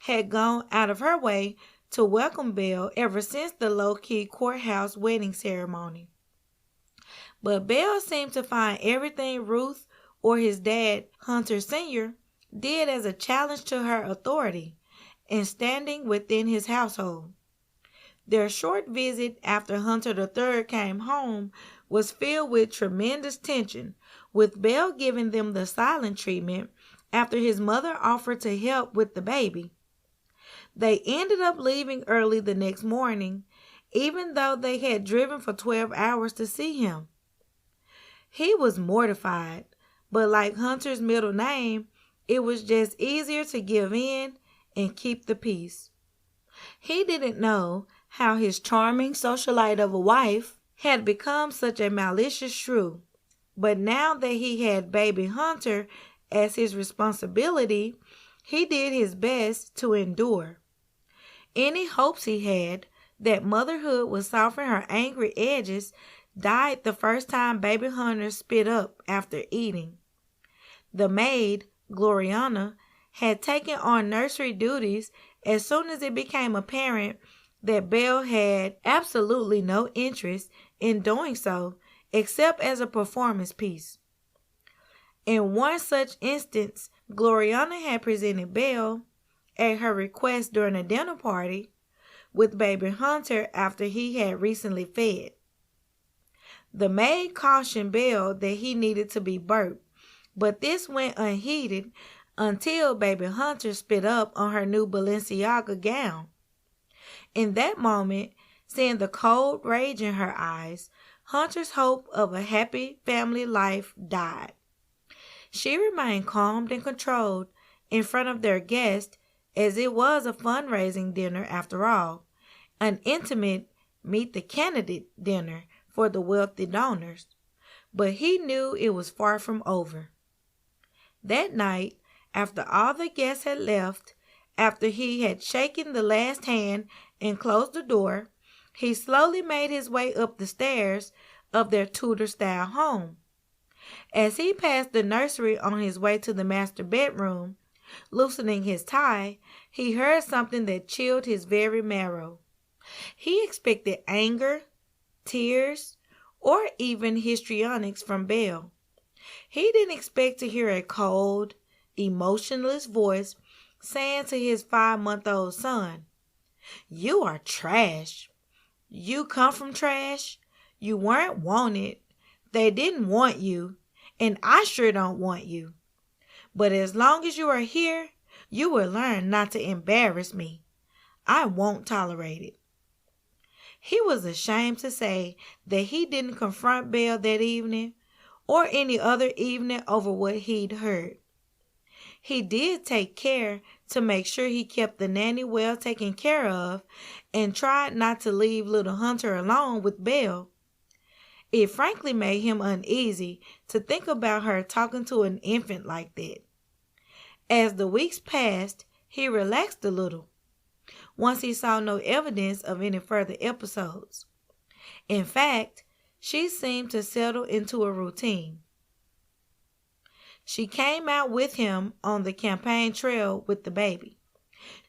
had gone out of her way to welcome Belle ever since the low-key courthouse wedding ceremony. But Belle seemed to find everything Ruth or his dad, Hunter Sr., did as a challenge to her authority and standing within his household. Their short visit after Hunter III came home was filled with tremendous tension, with Belle giving them the silent treatment after his mother offered to help with the baby. They ended up leaving early the next morning, even though they had driven for 12 hours to see him. He was mortified, but like Hunter's middle name, it was just easier to give in and keep the peace. He didn't know how his charming socialite of a wife had become such a malicious shrew, but now that he had baby Hunter as his responsibility, he did his best to endure. Any hopes he had that motherhood would soften her angry edges died the first time baby Hunter spit up after eating. The maid, Gloriana, had taken on nursery duties as soon as it became apparent that Belle had absolutely no interest in doing so except as a performance piece. In one such instance, Gloriana had presented Belle, at her request during a dinner party, with baby Hunter after he had recently fed. The maid cautioned Belle that he needed to be burped, but this went unheeded until baby Hunter spit up on her new Balenciaga gown. In that moment, seeing the cold rage in her eyes, Hunter's hope of a happy family life died. She remained calm and controlled in front of their guest, as it was a fundraising dinner after all, an intimate meet the candidate dinner for the wealthy donors. But he knew it was far from over. That night, after all the guests had left, after he had shaken the last hand and closed the door, he slowly made his way up the stairs of their Tudor-style home. As he passed the nursery on his way to the master bedroom, loosening his tie, he heard something that chilled his very marrow. He expected anger, tears, or even histrionics from Belle. He didn't expect to hear a cold, emotionless voice saying to his 5-month-old son, "You are trash. You come from trash. You weren't wanted. They didn't want you, and I sure don't want you. But as long as you are here, you will learn not to embarrass me. I won't tolerate it." He was ashamed to say that he didn't confront Belle that evening or any other evening over what he'd heard. He did take care to make sure he kept the nanny well taken care of and tried not to leave little Hunter alone with Belle. It frankly made him uneasy to think about her talking to an infant like that. As the weeks passed, he relaxed a little, once he saw no evidence of any further episodes. In fact, she seemed to settle into a routine. She came out with him on the campaign trail with the baby.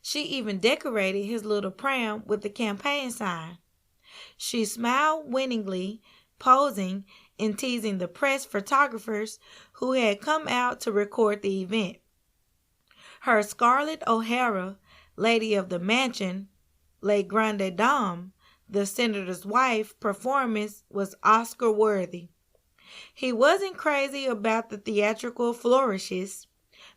She even decorated his little pram with the campaign sign. She smiled winningly, posing and teasing the press photographers who had come out to record the event. Her Scarlett O'Hara, lady of the mansion, La Grande Dame, the senator's wife, performance was Oscar-worthy. He wasn't crazy about the theatrical flourishes,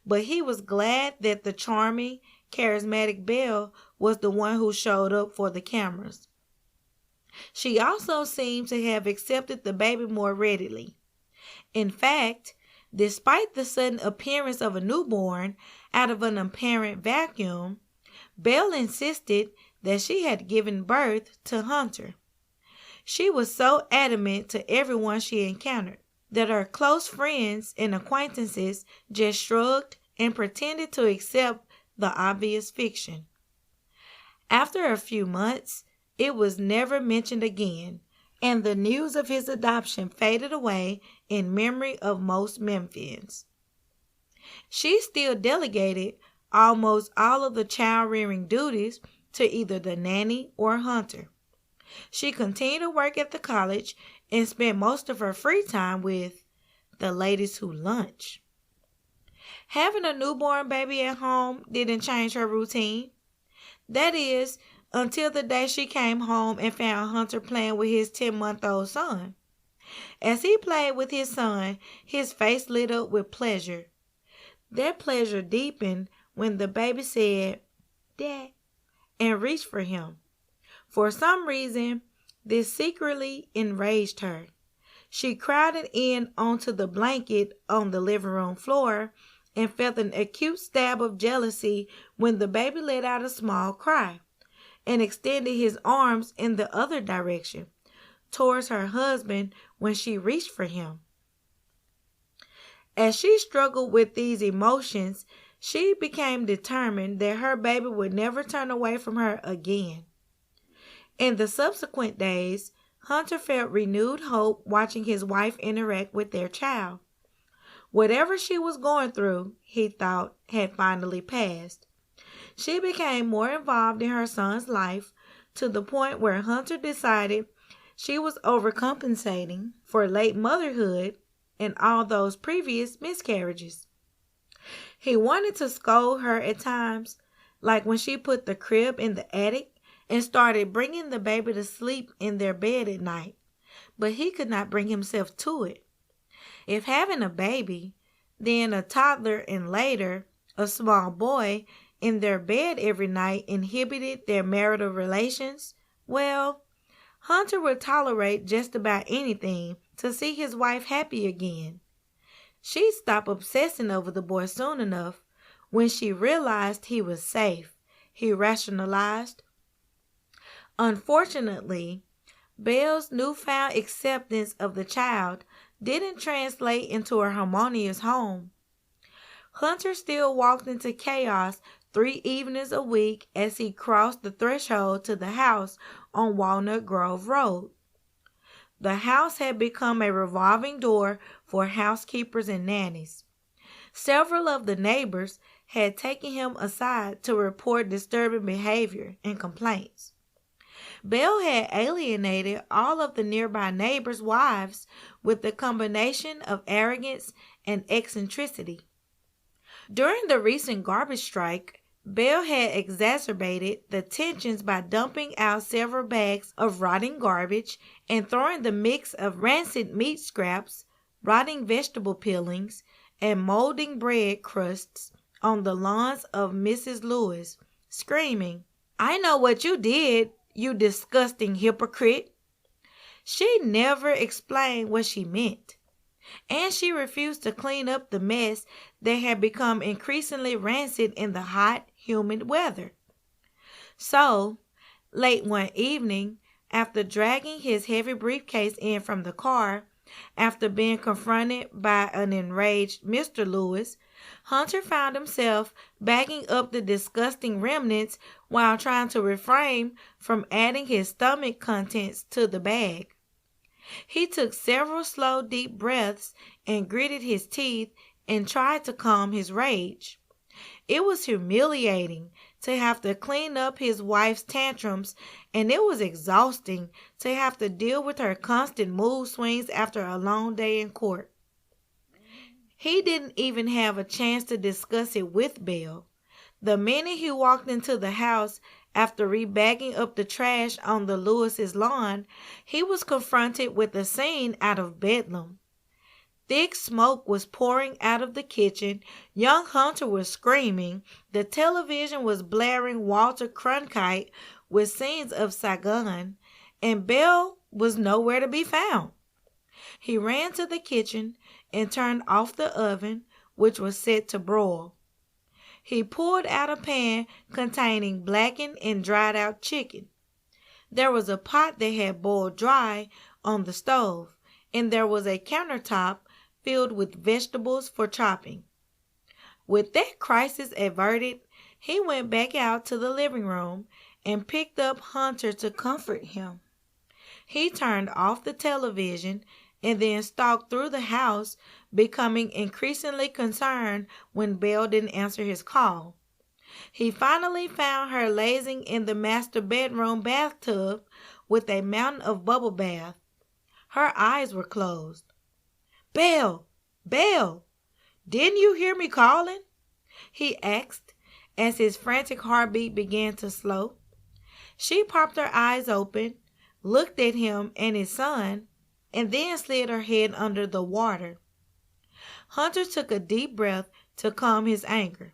but he was glad that the charming, charismatic Belle was the one who showed up for the cameras. She also seemed to have accepted the baby more readily. In fact, despite the sudden appearance of a newborn out of an apparent vacuum, Belle insisted that she had given birth to Hunter. She was so adamant to everyone she encountered that her close friends and acquaintances just shrugged and pretended to accept the obvious fiction. After a few months, it was never mentioned again, and the news of his adoption faded away in memory of most Memphians. She still delegated almost all of the child-rearing duties to either the nanny or Hunter. She continued to work at the college and spent most of her free time with the ladies who lunch. Having a newborn baby at home didn't change her routine. That is, until the day she came home and found Hunter playing with his 10-month-old son. As he played with his son, his face lit up with pleasure. That pleasure deepened when the baby said, "Dad," and reached for him. For some reason, this secretly enraged her. She crowded in onto the blanket on the living room floor and felt an acute stab of jealousy when the baby let out a small cry and extended his arms in the other direction, towards her husband when she reached for him. As she struggled with these emotions, she became determined that her baby would never turn away from her again. In the subsequent days, Hunter felt renewed hope watching his wife interact with their child. Whatever she was going through, he thought, had finally passed. She became more involved in her son's life to the point where Hunter decided she was overcompensating for late motherhood and all those previous miscarriages. He wanted to scold her at times, like when she put the crib in the attic and started bringing the baby to sleep in their bed at night, but he could not bring himself to it. If having a baby, then a toddler, and later a small boy in their bed every night inhibited their marital relations, well, Hunter would tolerate just about anything to see his wife happy again. She'd stop obsessing over the boy soon enough. When she realized he was safe, he rationalized. Unfortunately, Belle's newfound acceptance of the child didn't translate into a harmonious home. Hunter still walked into chaos 3 evenings a week as he crossed the threshold to the house on Walnut Grove Road. The house had become a revolving door for housekeepers and nannies. Several of the neighbors had taken him aside to report disturbing behavior and complaints. Belle had alienated all of the nearby neighbors' wives with the combination of arrogance and eccentricity. During the recent garbage strike, Belle had exacerbated the tensions by dumping out several bags of rotting garbage and throwing the mix of rancid meat scraps, rotting vegetable peelings, and molding bread crusts on the lawns of Mrs. Lewis, screaming, "I know what you did, you disgusting hypocrite." She never explained what she meant, and she refused to clean up the mess that had become increasingly rancid in the hot, humid weather. So, late one evening, after dragging his heavy briefcase in from the car, after being confronted by an enraged Mr. Lewis, Hunter found himself bagging up the disgusting remnants while trying to refrain from adding his stomach contents to the bag. He took several slow, deep breaths and gritted his teeth and tried to calm his rage. It was humiliating to have to clean up his wife's tantrums, and it was exhausting to have to deal with her constant mood swings after a long day in court. He didn't even have a chance to discuss it with Belle. The minute he walked into the house after rebagging up the trash on the Lewis's lawn, he was confronted with a scene out of Bedlam. Thick smoke was pouring out of the kitchen, young Hunter was screaming, the television was blaring Walter Cronkite with scenes of Saigon, and Belle was nowhere to be found. He ran to the kitchen and turned off the oven, which was set to broil. He pulled out a pan containing blackened and dried out chicken. There was a pot that had boiled dry on the stove, and there was a countertop filled with vegetables for chopping. With that crisis averted, he went back out to the living room and picked up Hunter to comfort him. He turned off the television and then stalked through the house, becoming increasingly concerned when Belle didn't answer his call. He finally found her lazing in the master bedroom bathtub with a mountain of bubble bath. Her eyes were closed. "Belle, Belle, didn't you hear me calling?" he asked as his frantic heartbeat began to slow. She popped her eyes open, looked at him and his son, and then slid her head under the water. Hunter took a deep breath to calm his anger.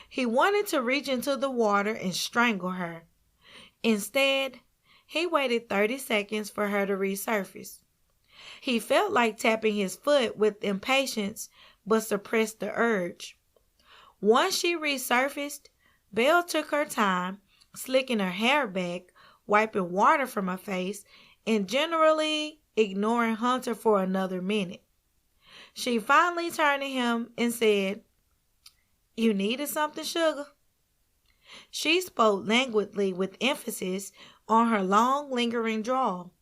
He wanted to reach into the water and strangle her. Instead, he waited 30 seconds for her to resurface. He felt like tapping his foot with impatience, but suppressed the urge. Once she resurfaced, Belle took her time, slicking her hair back, wiping water from her face, and generally ignoring Hunter for another minute. She finally turned to him and said, "You needed something, sugar?" She spoke languidly with emphasis on her long, lingering drawl.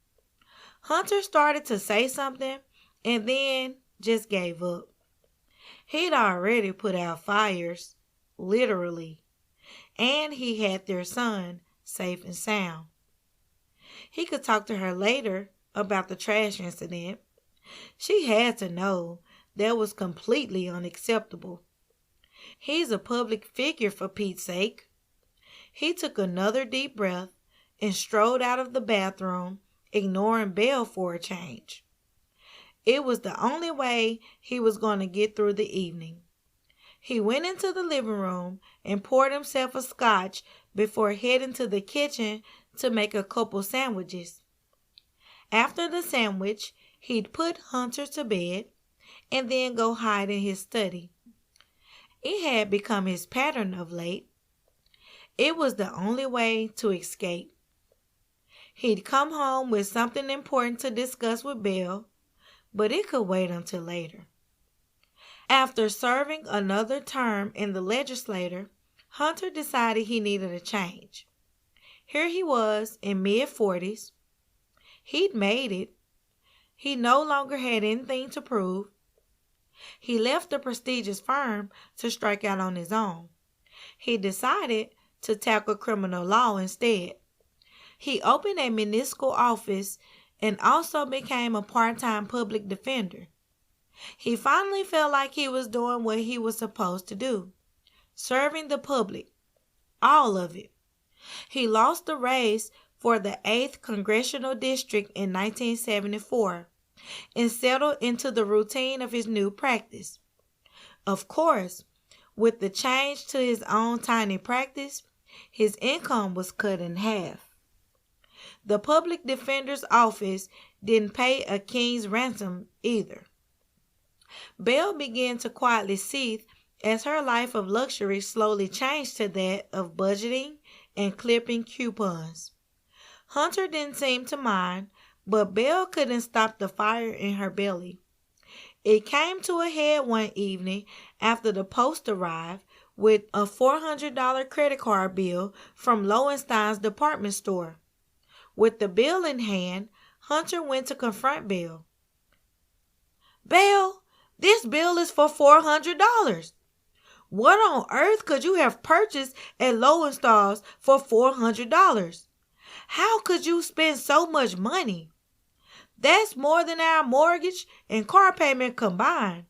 Hunter started to say something and then just gave up. He'd already put out fires, literally, and he had their son safe and sound. He could talk to her later about the trash incident. She had to know that was completely unacceptable. He's a public figure, for Pete's sake. He took another deep breath and strode out of the bathroom, ignoring Belle for a change. It was the only way he was going to get through the evening. He went into the living room and poured himself a scotch before heading to the kitchen to make a couple sandwiches. After the sandwich, he'd put Hunter to bed and then go hide in his study. It had become his pattern of late. It was the only way to escape. He'd come home with something important to discuss with Belle, but it could wait until later. After serving another term in the legislature, Hunter decided he needed a change. Here he was in mid-40s. He'd made it. He no longer had anything to prove. He left the prestigious firm to strike out on his own. He decided to tackle criminal law instead. He opened a municipal office and also became a part-time public defender. He finally felt like he was doing what he was supposed to do, serving the public, all of it. He lost the race for the 8th Congressional District in 1974 and settled into the routine of his new practice. Of course, with the change to his own tiny practice, his income was cut in half. The public defender's office didn't pay a king's ransom either. Belle began to quietly seethe as her life of luxury slowly changed to that of budgeting and clipping coupons. Hunter didn't seem to mind, but Belle couldn't stop the fire in her belly. It came to a head one evening after the post arrived with a $400 credit card bill from Lowenstein's department store. With the bill in hand, Hunter went to confront Belle. "Belle, this bill is for $400. What on earth could you have purchased at Lowenstall's for $400? How could you spend so much money? That's more than our mortgage and car payment combined.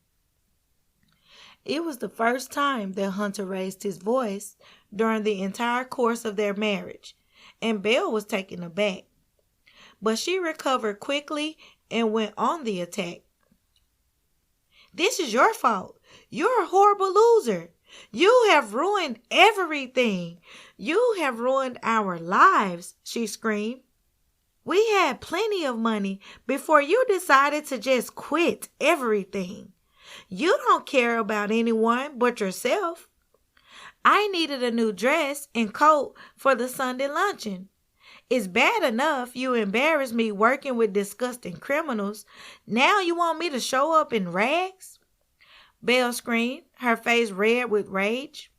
It was the first time that Hunter raised his voice during the entire course of their marriage, and Belle was taken aback. But she recovered quickly and went on the attack. This is your fault. You're a horrible loser. You have ruined everything. You have ruined our lives, she screamed. We had plenty of money before you decided to just quit everything. You don't care about anyone but yourself. I needed a new dress and coat for the Sunday luncheon. It's bad enough you embarrassed me working with disgusting criminals. Now you want me to show up in rags? Belle screamed, her face red with rage.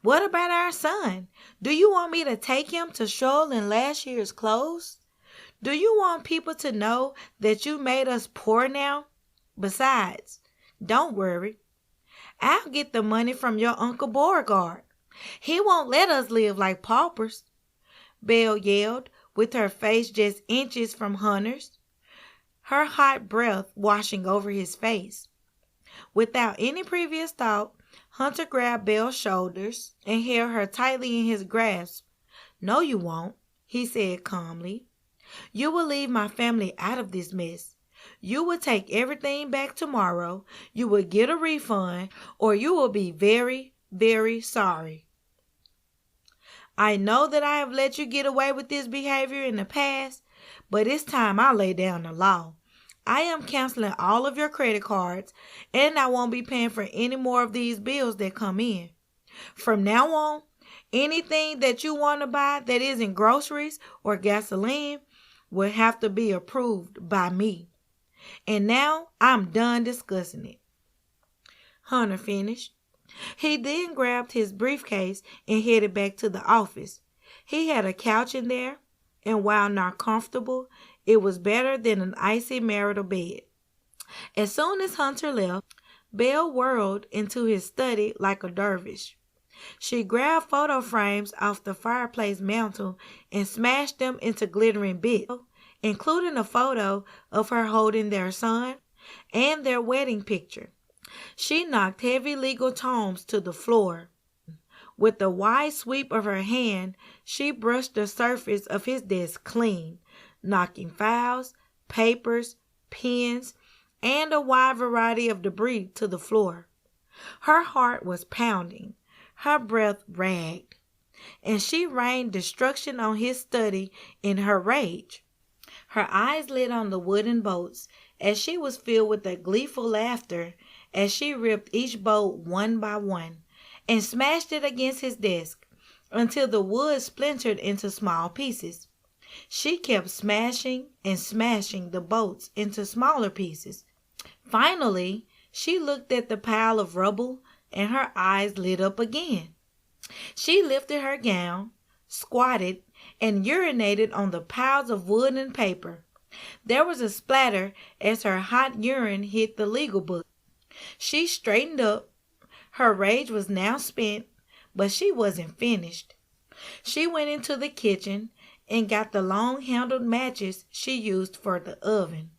What about our son? Do you want me to take him to show in last year's clothes? Do you want people to know that you made us poor now? Besides, don't worry. I'll get the money from your Uncle Beauregard. He won't let us live like paupers. Belle yelled, with her face just inches from Hunter's, her hot breath washing over his face. Without any previous thought, Hunter grabbed Belle's shoulders and held her tightly in his grasp. No, you won't, he said calmly. You will leave my family out of this mess. You will take everything back tomorrow. You will get a refund, or you will be very, very sorry. I know that I have let you get away with this behavior in the past, but it's time I lay down the law. I am canceling all of your credit cards, and I won't be paying for any more of these bills that come in. From now on, anything that you want to buy that isn't groceries or gasoline will have to be approved by me. And now I'm done discussing it. Hunter finished. He then grabbed his briefcase and headed back to the office. He had a couch in there, and while not comfortable, it was better than an icy marital bed. As soon as Hunter left, Belle whirled into his study like a dervish. She grabbed photo frames off the fireplace mantel and smashed them into glittering bits, including a photo of her holding their son and their wedding picture. She knocked heavy legal tomes to the floor. With a wide sweep of her hand, she brushed the surface of his desk clean, knocking files, papers, pens, and a wide variety of debris to the floor. Her heart was pounding, her breath ragged, and she rained destruction on his study in her rage. Her eyes lit on the wooden boats as she was filled with a gleeful laughter as she ripped each boat one by one and smashed it against his desk until the wood splintered into small pieces. She kept smashing and smashing the boats into smaller pieces. Finally, she looked at the pile of rubble and her eyes lit up again. She lifted her gown, squatted, and urinated on the piles of wood and paper. There was a splatter as her hot urine hit the legal book. She straightened up. Her rage was now spent, but she wasn't finished. She went into the kitchen and got the long-handled matches she used for the oven.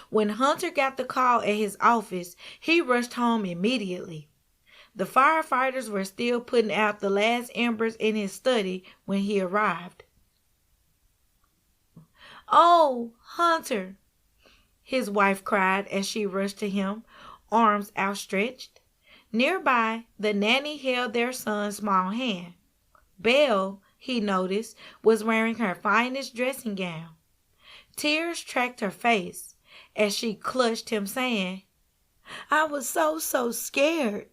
When Hunter got the call at his office, he rushed home immediately. The firefighters were still putting out the last embers in his study when he arrived. "Oh, Hunter," his wife cried as she rushed to him, arms outstretched. Nearby, the nanny held their son's small hand. Belle, he noticed, was wearing her finest dressing gown. Tears tracked her face as she clutched him, saying, "I was so scared.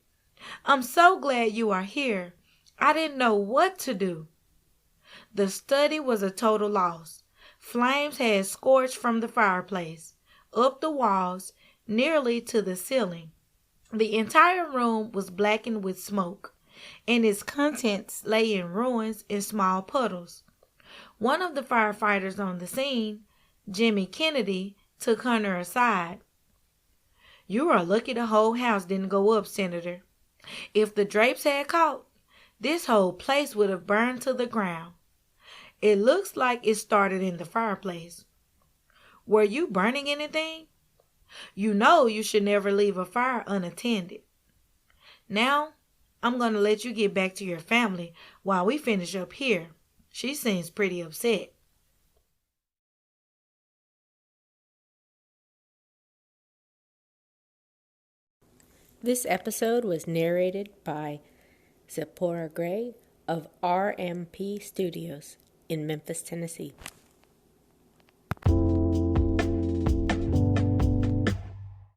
I'm so glad you are here. I didn't know what to do." The study was a total loss. Flames had scorched from the fireplace, up the walls, nearly to the ceiling. The entire room was blackened with smoke, and its contents lay in ruins in small puddles. One of the firefighters on the scene, Jimmy Kennedy, took Hunter aside. You are lucky the whole house didn't go up, Senator. If the drapes had caught, this whole place would have burned to the ground. It looks like it started in the fireplace. Were you burning anything? You know you should never leave a fire unattended. Now, I'm going to let you get back to your family while we finish up here. She seems pretty upset. This episode was narrated by Zeporia Gray of RMP Studios in Memphis, Tennessee.